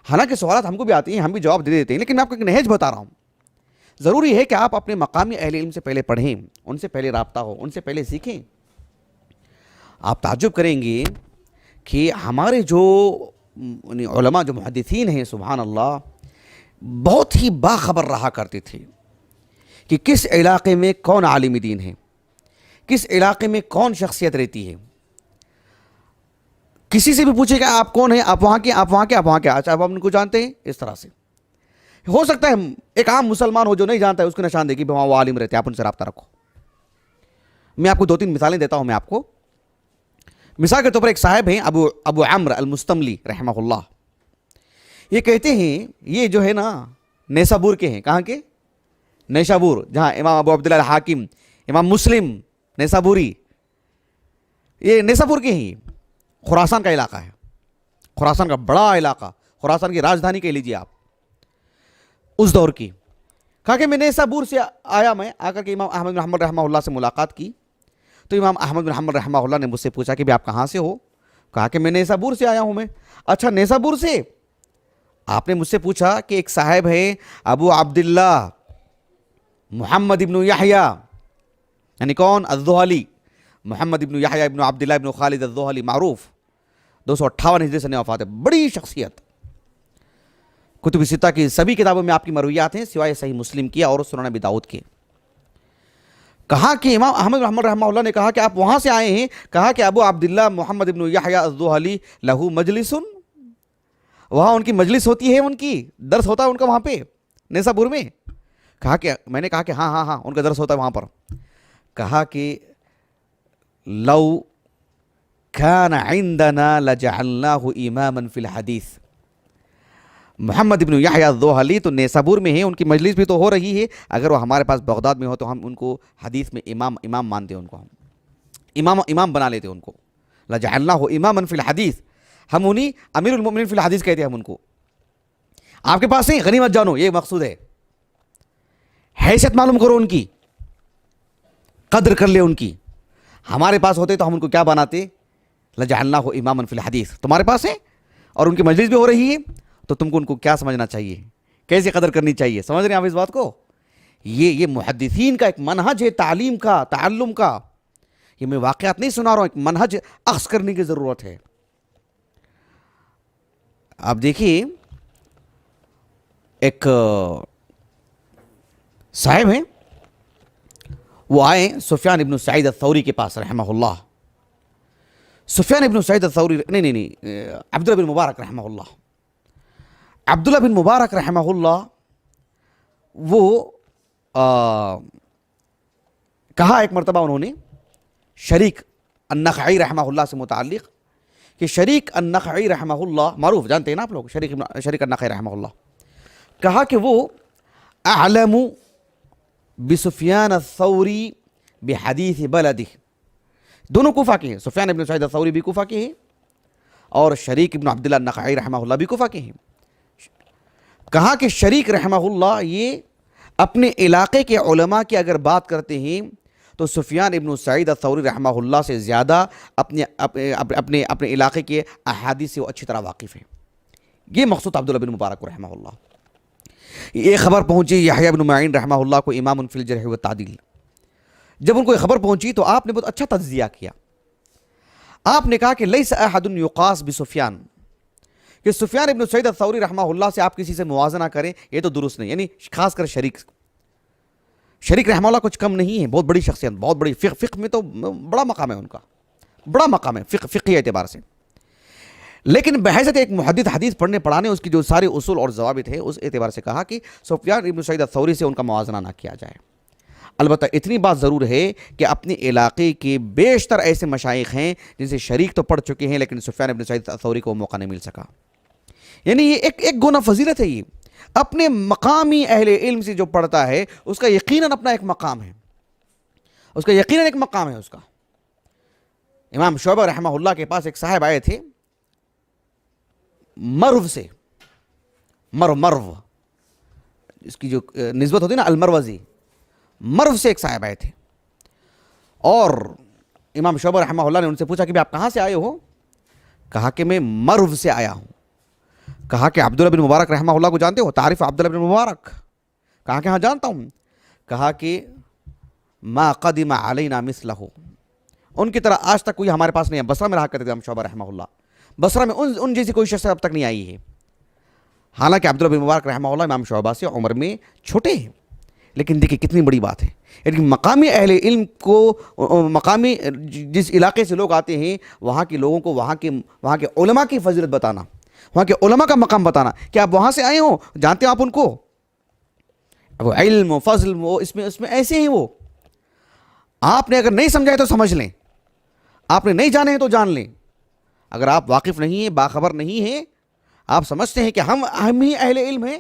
[SPEAKER 2] حالانکہ سوالات ہم کو بھی آتی ہیں، ہم بھی جواب دے دیتے ہیں، لیکن میں آپ کو ایک نہج بتا رہا ہوں. ضروری ہے کہ آپ اپنے مقامی اہل علم سے پہلے پڑھیں، ان سے پہلے رابطہ ہو، ان سے پہلے سیکھیں. آپ تعجب کریں گے کہ ہمارے جو علماء، جو محدثین ہیں، سبحان اللہ، بہت ہی باخبر رہا کرتے تھے کہ کس علاقے میں کون عالم دین ہے، کس علاقے میں کون شخصیت رہتی ہے. کسی سے بھی پوچھے کہ آپ کون ہیں، آپ وہاں کے. اچھا آپ ان کو جانتے ہیں؟ اس طرح سے ہو سکتا ہے ایک عام مسلمان ہو جو نہیں جانتا ہے، اس کو نشان دے کہ وہاں وہ عالم رہتے ہیں، آپ ان سے رابطہ رکھو. میں آپ کو 2-3 مثالیں دیتا ہوں. میں آپ کو مثال کے طور پر ایک صاحب ہیں ابو عمرو المستملی رحمہ اللہ. یہ کہتے ہیں، یہ جو ہے نا نیسابور کے ہیں. کہاں کے؟ نیشابور، جہاں امام ابو عبداللہ الحاکم، امام مسلم نیسابوری، یہ نیسابور کے ہیں. خراسان کا علاقہ ہے، خراسان کا بڑا علاقہ، خراسان کی راجدھانی کہہ لیجیے آپ اس دور کی. کہا کہ میں نیسابور سے آیا، میں آ کر کے امام احمد بن حنبل رحمہ اللہ سے ملاقات کی. تو امام احمد بن حنبل رحمہ اللہ نے مجھ سے پوچھا کہ بھی آپ کہاں سے ہو؟ کہا کہ میں نیسابور سے آیا ہوں. میں اچھا نیسابور سے؟ آپ نے مجھ سے پوچھا کہ ایک صاحب ہے ابو عبداللہ محمد ابن یحییٰ، یعنی کون؟ الذہلی، محمد ابن یحییٰ ابن عبداللہ ابن خالد الذہلی، معروف، 258 ہجری سنہ وفات ہے، بڑی شخصیت. کتب ستہ کی سبھی کتابوں میں آپ کی مرویات ہیں سوائے صحیح مسلم کی اور سنن ابی داؤد کے. کہا کہ امام احمد رحمہ رحمہ اللہ نے کہا کہ آپ وہاں سے آئے ہیں؟ کہا کہ ابو عبداللہ محمد ابن یحییٰ الذہلی لہو مجلس، وہاں ان کی مجلس ہوتی ہے، ان کی درس ہوتا ہے ان کا وہاں پہ نیسابور میں. کہا کہ میں نے کہا کہ ہاں ان کا درس ہوتا ہے وہاں پر. کہا کہ لو کان عندنا لجعلناہ اماما فی الحدیث. محمد ابن یحییٰ الذہلی تو نیسابور میں ہیں، ان کی مجلس بھی تو ہو رہی ہے. اگر وہ ہمارے پاس بغداد میں ہو تو ہم ان کو حدیث میں امام مانتے، ان کو ہم امام بنا لیتے ان کو. لجعلناہ اماما فی الحدیث، ہم انہیں امیر المؤمنین فی الحدیث کہتے ہیں ہم ان کو. آپ کے پاس نہیں، غنیمت جانو، یہ مقصود ہے. حیثیت معلوم کرو ان کی، قدر کر لے ان کی. ہمارے پاس ہوتے تو ہم ان کو کیا بناتے؟ لجعلناہ اماما فی الحدیث. تمہارے پاس ہے اور ان کی مجلس بھی ہو رہی ہے، تو تم کو ان کو کیا سمجھنا چاہیے، کیسے قدر کرنی چاہیے. سمجھ رہے ہیں آپ اس بات کو؟ یہ محدثین کا ایک منہج ہے، تعلیم کا، تعلم کا. یہ میں واقعات نہیں سنا رہا ہوں، ایک منہج اخذ کرنے کی ضرورت ہے. آپ دیکھیے، ایک صاحب ہیں، وہ آئے سفیان ابن سعید الثوری کے پاس رحمہ اللہ. سفیان ابن سعید الثوری نہیں عبداللہ بن مبارک رحمہ اللہ. عبداللہ بن مبارک رحمہ اللہ وہ کہا ایک مرتبہ انہوں نے شریک النخعی رحمہ اللہ سے متعلق، کہ شریک النخعی رحمہ اللہ معروف، جانتے ہیں نا آپ لوگ، شریک النخعی رحمہ اللہ. کہا کہ وہ اعلم بسفیان الثوری بحدیث بلدہ. دونوں کوفہ کے ہیں، سفیان ابن سعید الثوری بھی کوفہ کے ہیں اور شریک ابن عبداللہ النخعی رحمہ اللہ بھی کوفہ کے ہیں. کہا کہ شریک رحمہ اللہ یہ اپنے علاقے کے علماء کی اگر بات کرتے ہیں تو سفیان ابن سعید الثوری رحمہ اللہ سے زیادہ اپنے علاقے کے احادیث سے وہ اچھی طرح واقف ہیں. یہ مقصود عبداللہ بن مبارک رحمہ اللہ. یہ خبر پہنچی یحییٰ بن معین رحمہ اللہ کو، امام فی الجرح والتعدیل. جب ان کو یہ خبر پہنچی تو آپ نے بہت اچھا تجزیہ کیا. آپ نے کہا کہ لیس احد یقاس بسفیان، کہ سفیان ابن سعید الثوری رحمہ اللہ سے آپ کسی سے موازنہ کریں یہ تو درست نہیں. یعنی خاص کر شریک رحمہ اللہ کچھ کم نہیں ہے، بہت بڑی شخصیت، بہت بڑی فقہ میں تو بڑا مقام ہے ان کا، بڑا مقام ہے فقہی اعتبار سے. لیکن بحیثیت ایک محدث حدیث پڑھنے پڑھانے اس کی جو سارے اصول اور ضوابط ہیں اس اعتبار سے کہا کہ سفیان ابن سعید الثوری سے ان کا موازنہ نہ کیا جائے. البتہ اتنی بات ضرور ہے کہ اپنے علاقے کے بیشتر ایسے مشائخ ہیں جن سے شریک تو پڑھ چکے ہیں لیکن سفیان ابن سعید الثوری کو موقع نہیں مل سکا. یعنی یہ ایک گنا فضیلت ہے. یہ اپنے مقامی اہل علم سے جو پڑھتا ہے اس کا یقیناً اپنا ایک مقام ہے، اس کا یقیناً ایک مقام ہے اس کا. امام شعبہ رحمہ اللہ کے پاس ایک صاحب آئے تھے مرو سے، مرو اس کی جو نسبت ہوتی ہے نا المروزی، مرو سے ایک صاحب آئے تھے. اور امام شعبہ رحمہ اللہ نے ان سے پوچھا کہ آپ کہاں سے آئے ہو؟ کہا کہ میں مرو سے آیا ہوں. کہا کہ عبداللہ بن مبارک رحمہ اللہ کو جانتے ہو؟ تعریف عبداللہ بن مبارک؟ کہا کہ ہاں جانتا ہوں. کہا کہ ما قدم علینا مثلہ، ان کی طرح آج تک کوئی ہمارے پاس نہیں ہے. بصرہ میں رہا کرتے تھے امام شعبہ رحمہ اللہ، بصرہ میں ان جیسی کوئی شخص اب تک نہیں آئی ہے. حالانکہ عبداللہ بن مبارک رحمہ اللہ امام شعبہ سے عمر میں چھوٹے ہیں، لیکن دیکھیں کتنی بڑی بات ہے. یعنی مقامی اہل علم کو، مقامی جس علاقے سے لوگ آتے ہیں وہاں کے لوگوں کو وہاں کے علماء کی فضیلت بتانا، وہاں کے علماء کا مقام بتانا کہ آپ وہاں سے آئے ہوں، جانتے ہیں آپ ان کو، وہ علم و فضل وہ اس میں ایسے ہیں. وہ آپ نے اگر نہیں سمجھا ہے تو سمجھ لیں، آپ نے نہیں جانے ہیں تو جان لیں. اگر آپ واقف نہیں ہیں، باخبر نہیں ہیں، آپ سمجھتے ہیں کہ ہم ہی اہل علم ہیں،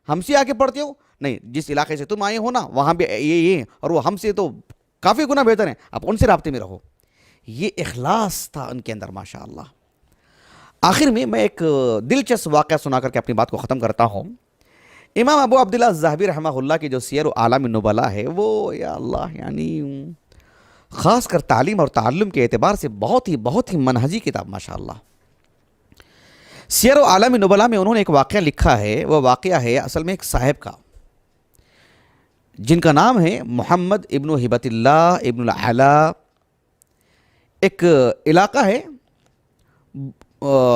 [SPEAKER 2] ہم سے آگے پڑھتے ہو، نہیں، جس علاقے سے تم آئے ہو نا وہاں بھی یہ اور وہ ہم سے تو کافی گنا بہتر ہیں، آپ ان سے رابطے میں رہو. یہ اخلاص تھا ان کے اندر ماشاءاللہ. آخر میں ایک دلچسپ واقعہ سنا کر کے اپنی بات کو ختم کرتا ہوں. امام ابو عبداللہ الذہبی رحمہ اللہ کی جو سیر و اعلام النبلاء ہے وہ یا اللہ یعنی خاص کر تعلیم اور تعلم کے اعتبار سے بہت ہی منہجی کتاب ماشاءاللہ. سیر و اعلام النبلاء میں انہوں نے ایک واقعہ لکھا ہے. وہ واقعہ ہے اصل میں ایک صاحب کا جن کا نام ہے محمد ابن ہبت اللہ ابن العلا. ایک علاقہ ہے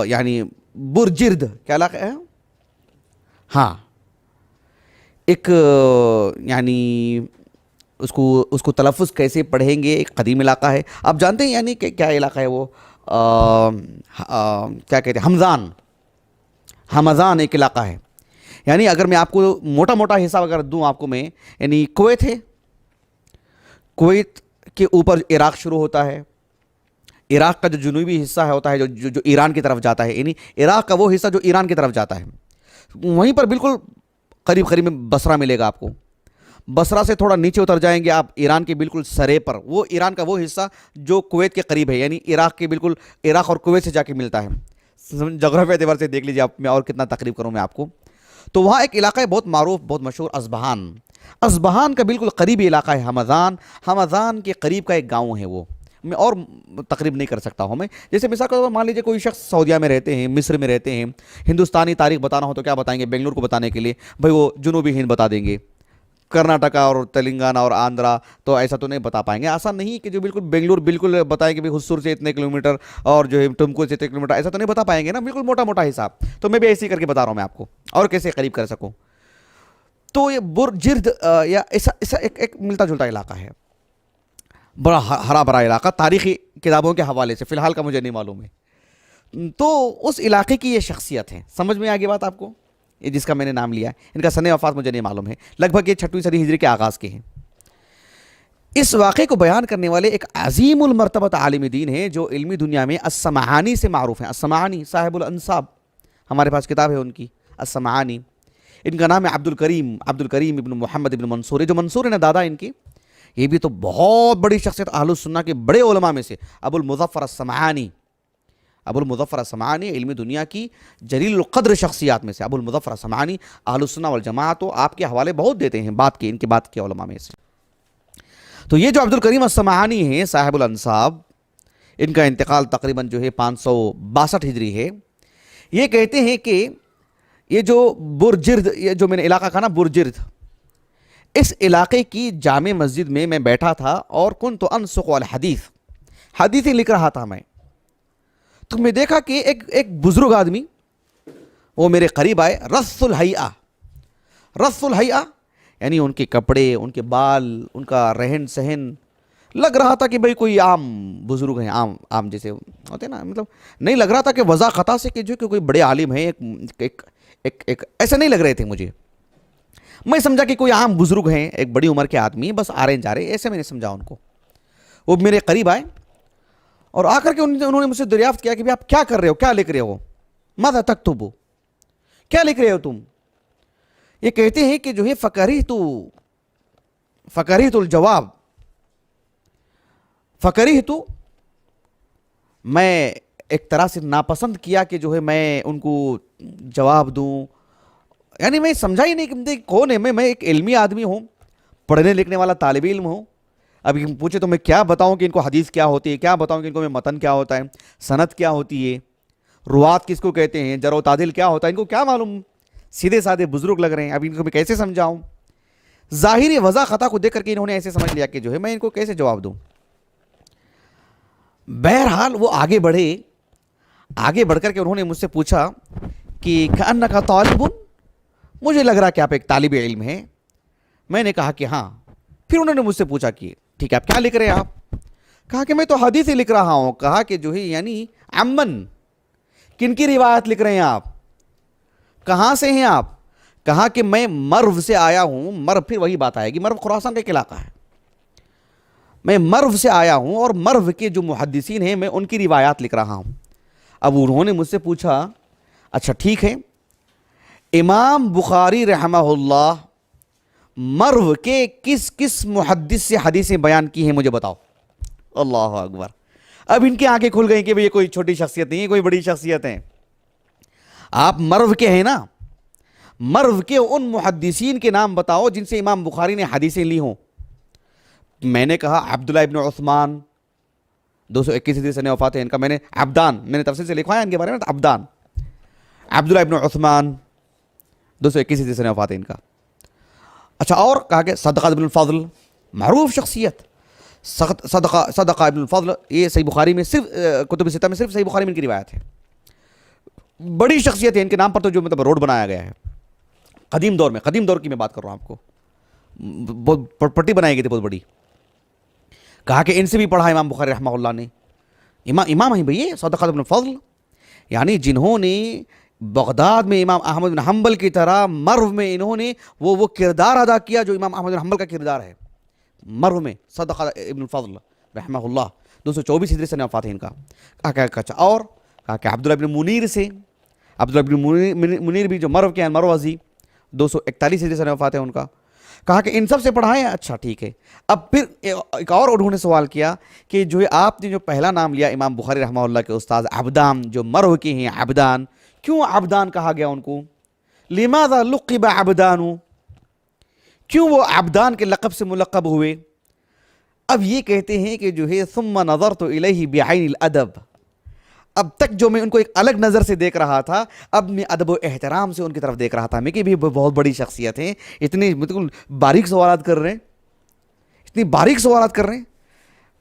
[SPEAKER 2] یعنی برجرد، کیا علاقہ ہے؟ ہاں، ایک یعنی اس کو تلفظ کیسے پڑھیں گے، ایک قدیم علاقہ ہے. آپ جانتے ہیں یعنی کہ کیا علاقہ ہے وہ؟ کیا کہتے ہیں، ہمدان ایک علاقہ ہے. یعنی اگر میں آپ کو موٹا موٹا حصہ اگر دوں آپ کو میں، یعنی کویت ہے، کویت کے اوپر عراق شروع ہوتا ہے. عراق کا جو جنوبی حصہ ہوتا ہے جو ایران کی طرف جاتا ہے، یعنی عراق کا وہ حصہ جو ایران کی طرف جاتا ہے، وہیں پر بالکل قریب میں بصرہ ملے گا آپ کو. بصرہ سے تھوڑا نیچے اتر جائیں گے آپ ایران کے بالکل سرے پر، وہ ایران کا وہ حصہ جو کویت کے قریب ہے، یعنی عراق کے بالکل عراق اور کویت سے جا کے ملتا ہے. جغرافیہ اعتبار سے دیکھ لیجیے آپ، میں اور کتنا تقریب کروں میں آپ کو. تو وہاں ایک علاقہ ہے بہت معروف بہت مشہور، اصبہان کا بالکل قریبی علاقہ ہے ہمدان کے قریب کا ایک گاؤں ہے. وہ میں اور تقریب نہیں کر سکتا ہوں میں. جیسے مثال کے طور پر مان لیجیے کوئی شخص سعودیہ میں رہتے ہیں، مصر میں رہتے ہیں، ہندوستانی تاریخ بتانا ہو تو کیا بتائیں گے؟ بنگلور کو بتانے کے لیے بھائی وہ جنوبی ہند بتا دیں گے، کرناٹکا اور تلنگانہ اور آندھرا تو ایسا تو نہیں بتا پائیں گے. آسان نہیں کہ جو بالکل بنگلور بالکل بتائیں کہ حصور سے اتنے کلومیٹر اور جو ہے ٹمکو سے اتنے کلومیٹر، ایسا تو نہیں بتا پائیں گے نا، بالکل موٹا موٹا حساب. تو میں بھی ایسے ہی کر کے بتا رہا ہوں میں آپ کو، اور کیسے قریب کر سکوں. تو یہ برجرد یا ایسا ایک ملتا جلتا علاقہ ہے، بڑا ہرا بھرا علاقہ. تاریخی کتابوں کے حوالے سے فی الحال کا مجھے نہیں معلوم ہے. تو اس علاقے کی یہ شخصیت ہے. سمجھ میں آگے بات آپ کو؟ یہ جس کا میں نے نام لیا ہے، ان کا سن وفات مجھے نہیں معلوم ہے، لگ بھگ یہ 6ویں صدی ہجری کے آغاز کے ہیں. اس واقعے کو بیان کرنے والے ایک عظیم المرتبہ عالم دین ہیں جو علمی دنیا میں السمعانی سے معروف ہیں. السمعانی صاحب الانصاب، ہمارے پاس کتاب ہے ان کی السمعانی. ان کا نام ہے عبد الکریم ابن محمد ابن منصور. جو منصور ہے نا دادا ان کی، یہ بھی تو بہت بڑی شخصیت اہل السنہ کے بڑے علماء میں سے. ابو المظفر السمعانی علمی دنیا کی جلیل القدر شخصیات میں سے. ابو المظفر السمعانی اہل السنہ والجماعت تو آپ کے حوالے بہت دیتے ہیں، ان کی بات کی علماء میں سے. تو یہ جو عبد الکریم السمعانی ہیں صاحب الانصاب، ان کا انتقال تقریباً جو ہے 562 ہجری ہے، یہ کہتے ہیں کہ یہ جو برجرد، یہ جو میں نے علاقہ کہا نا برجرد، اس علاقے کی جامع مسجد میں بیٹھا تھا اور کنت انسق الحدیث، حدیثیں لکھ رہا تھا میں، تو میں دیکھا کہ ایک بزرگ آدمی وہ میرے قریب آئے، رث الحیہ یعنی ان کے کپڑے، ان کے بال، ان کا رہن سہن لگ رہا تھا کہ بھئی کوئی عام بزرگ ہیں، عام جیسے ہوتے نا، مطلب نہیں لگ رہا تھا کہ وضاحت سے کہ جو کہ کوئی بڑے عالم ہیں، ایک ایسا نہیں لگ رہے تھے مجھے، میں سمجھا کہ کوئی عام بزرگ ہیں، ایک بڑی عمر کے آدمی بس آ رہے جا رہے، ایسے میں نے سمجھا ان کو۔ وہ میرے قریب آئے اور آ کر کے انہوں نے مجھ سے دریافت کیا کہ بھی آپ کیا کر رہے ہو، کیا لکھ رہے ہو، ماذا تکتب، کیا لکھ رہے ہو تم؟ یہ کہتے ہیں کہ جو ہے فکرہت الجواب، فکرہت، میں ایک طرح سے ناپسند کیا کہ جو ہے میں ان کو جواب دوں، یعنی میں سمجھا ہی نہیں کہ کون ہے میں ایک علمی آدمی ہوں، پڑھنے لکھنے والا طالب علم ہوں، اب پوچھے تو میں کیا بتاؤں کہ ان کو حدیث کیا ہوتی ہے، کیا بتاؤں کہ ان کو میں متن کیا ہوتا ہے، سند کیا ہوتی ہے، روات کس کو کہتے ہیں، جرح و تعدیل کیا ہوتا ہے، ان کو کیا معلوم، سیدھے سادھے بزرگ لگ رہے ہیں، اب ان کو میں کیسے سمجھاؤں؟ ظاہری وضع خطا کو دیکھ کر کے انہوں نے ایسے سمجھ لیا کہ جو ہے میں ان کو کیسے جواب دوں۔ بہرحال وہ آگے بڑھ کر کے انہوں نے مجھ سے پوچھا کہ کأنک طالب، مجھے لگ رہا کہ آپ ایک طالب علم ہیں۔ میں نے کہا کہ ہاں۔ پھر انہوں نے مجھ سے پوچھا کہ ٹھیک ہے آپ کیا لکھ رہے ہیں؟ آپ کہا کہ میں تو حدیث لکھ رہا ہوں۔ کہا کہ جو ہے یعنی عمن، کن کی روایت لکھ رہے ہیں آپ، کہاں سے ہیں آپ؟ کہا کہ میں مرو سے آیا ہوں۔ مرو، پھر وہی بات آئے گی، مرو خراسان کا ایک علاقہ ہے، میں مرو سے آیا ہوں اور مرو کے جو محدثین ہیں میں ان کی روایات لکھ رہا ہوں۔ اب انہوں نے مجھ سے پوچھا اچھا ٹھیک ہے، امام بخاری رحمہ اللہ مرو کے کس محدث سے حدیثیں بیان کی ہیں مجھے بتاؤ۔ اللہ اکبر، اب ان کی آنکھیں کھل گئیں کہ یہ کوئی چھوٹی شخصیت نہیں ہے، کوئی بڑی شخصیت ہیں، آپ مرو کے ہیں نا، مرو کے ان محدثین کے نام بتاؤ جن سے امام بخاری نے حدیثیں لی ہوں۔ میں نے کہا عبداللہ ابن عثمان، 221 ہجری سے وفات ہے ان کا، میں نے عبدان، میں نے تفصیل سے لکھوایا ان کے بارے میں، عبدان، عبداللہ ابن عثمان، 221 ہجری سے وفات ہے ان کا۔ اچھا اور کہا کہ صدقہ ابن الفضل، معروف شخصیت، صدقہ ابن الفضل، یہ صحیح بخاری میں صرف کتب ستہ میں صرف صحیح بخاری میں ان کی روایت ہے، بڑی شخصیت ہے، ان کے نام پر تو جو مطلب روڈ بنایا گیا ہے قدیم دور کی میں بات کر رہا ہوں آپ کو، بہت پٹی بنائی گئی تھی بہت بڑی۔ کہا کہ ان سے بھی پڑھا امام بخاری رحمہ اللہ نے، امام ہیں بھئی صدقہ ابن الفضل، یعنی جنہوں نے بغداد میں امام احمد بن حنبل کی طرح مرو میں انہوں نے وہ کردار ادا کیا جو امام احمد بن حنبل کا کردار ہے مرو میں، صدقہ ابن الفضل رحمہ اللہ، 224 ہجری سے وفات ہے ان کا۔ کہا کہ اچھا اور کہا کہ عبداللہ ابن منیر سے، عبداللہ ابن منیر بھی جو مرو کے ہیں، مروزی، 241 ہجری سے وفات ہے ان کا۔ کہا کہ ان سب سے پڑھائیں، اچھا ٹھیک ہے۔ اب پھر ایک اور انہوں نے سوال کیا کہ جو ہے آپ نے جو پہلا نام لیا امام بخاری رحمہ اللہ کے استاد عبدان جو مرو کے ہیں، عبدان، کیوں عبدان کہا گیا ان کو؟ لماذا لقب عبدان، کیوں وہ عبدان کے لقب سے ملقب ہوئے؟ اب یہ کہتے ہیں کہ جو ہے ثم نظرت الیہ بعین الادب، اب تک جو میں ان کو ایک الگ نظر سے دیکھ رہا تھا، اب میں ادب و احترام سے ان کی طرف دیکھ رہا تھا، میں کہ بھی بہت بڑی شخصیت ہیں، اتنی بالکل باریک سوالات کر رہے ہیں، اتنی باریک سوالات کر رہے ہیں۔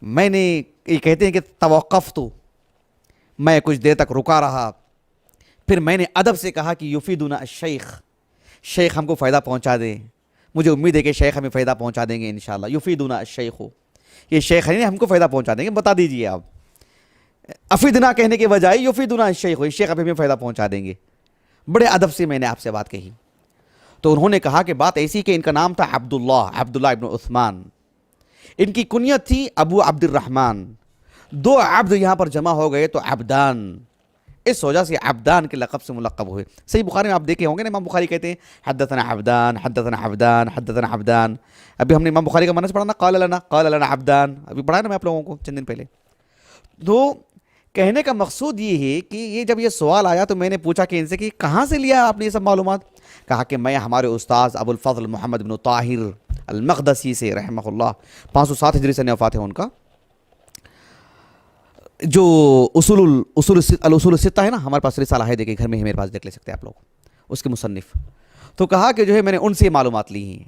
[SPEAKER 2] میں نے یہ کہتے ہیں کہ توقفت، میں کچھ دیر تک رکا رہا، پھر میں نے ادب سے کہا کہ یفیدنا الشیخ، شیخ ہم کو فائدہ پہنچا دیں، مجھے امید ہے کہ شیخ ہمیں فائدہ پہنچا دیں گے انشاءاللہ، یفیدنا الشیخ، یہ شیخ ہے ہم کو فائدہ پہنچا دیں گے، بتا دیجئے آپ، افیدنا کہنے کے بجائے یفیدنا الشیخ، شیخ ہمیں فائدہ پہنچا دیں گے۔ بڑے ادب سے میں نے آپ سے بات کہی تو انہوں نے کہا کہ بات ایسی کہ ان کا نام تھا عبداللہ ابن عثمان، ان کی کنیت تھی ابو عبد الرحمن، دو عبد یہاں پر جمع ہو گئے تو عبدان، اس وجہ سے عبدان کے لقب سے ملقب ہوئے۔ صحیح بخاری میں آپ دیکھے ہوں گے نا، امام بخاری کہتے ہیں حدثنا عبدان حدثنا عبدان حدثنا عبدان، ابھی ہم نے امام بخاری کا معنی پڑھا نا، قال لنا عبدان، ابھی پڑھا نا میں آپ لوگوں کو چند دن پہلے۔ تو کہنے کا مقصود یہ ہے کہ یہ جب یہ سوال آیا تو میں نے پوچھا کہ ان سے کہ کہاں سے لیا آپ نے یہ سب معلومات؟ کہا کہ میں ہمارے استاذ ابو الفضل محمد بن طاہر المقدسی سے رحمہ اللہ، 507 ہجری سے وفات ہے ان کا. جو اصول الستہ ہے نا، ہمارے پاس رسالہ ہے، دیکھیں گھر میں ہے میرے پاس، دیکھ لے سکتے ہیں آپ لوگ، اس کے مصنف. تو کہا کہ جو ہے میں نے ان سے معلومات لی ہیں.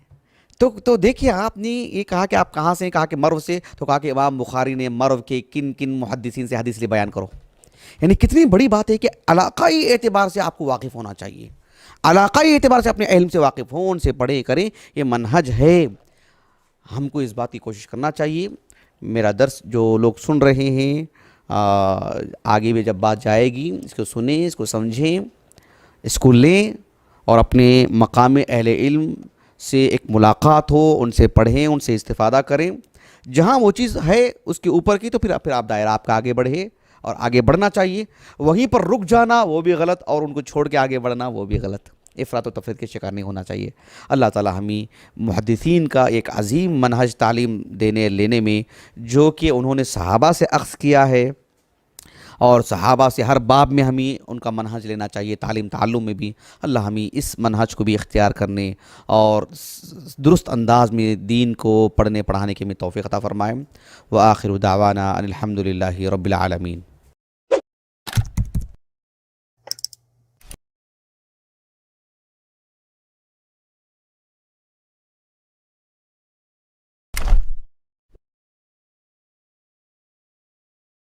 [SPEAKER 2] تو دیکھیے آپ نے یہ کہا کہ آپ کہاں سے ہیں، کہا کہ مرو سے. تو کہا کہ امام بخاری نے مرو کے کن کن محدثین سے حدیث لے بیان کرو. یعنی کتنی بڑی بات ہے کہ علاقائی اعتبار سے آپ کو واقف ہونا چاہیے، علاقائی اعتبار سے اپنے علم سے واقف ہوں، ان سے پڑھے کریں. یہ منہج ہے، ہم کو اس بات کی کوشش کرنا چاہیے. میرا درس جو لوگ سن رہے ہیں، آگے بھی جب بات جائے گی اس کو سنیں، اس کو سمجھیں، اس کو لیں، اور اپنے مقام اہل علم سے ایک ملاقات ہو، ان سے پڑھیں، ان سے استفادہ کریں. جہاں وہ چیز ہے اس کے اوپر کی، تو پھر آپ دائرہ آپ کا آگے بڑھے، اور آگے بڑھنا چاہیے. وہیں پر رک جانا وہ بھی غلط، اور ان کو چھوڑ کے آگے بڑھنا وہ بھی غلط. افراط و تفریط کے شکار نہیں ہونا چاہیے. اللہ تعالی ہمیں محدثین کا ایک عظیم منہج تعلیم دینے لینے میں، جو کہ انہوں نے صحابہ سے اخذ کیا ہے، اور صحابہ سے ہر باب میں ہمیں ان کا منہج لینا چاہیے، تعلیم تعلم میں بھی. اللہ ہمیں اس منہج کو بھی اختیار کرنے اور درست انداز میں دین کو پڑھنے پڑھانے کی ہمیں توفیق عطا فرمائے. وآخر دعوانا ان الحمد للہ رب العالمین.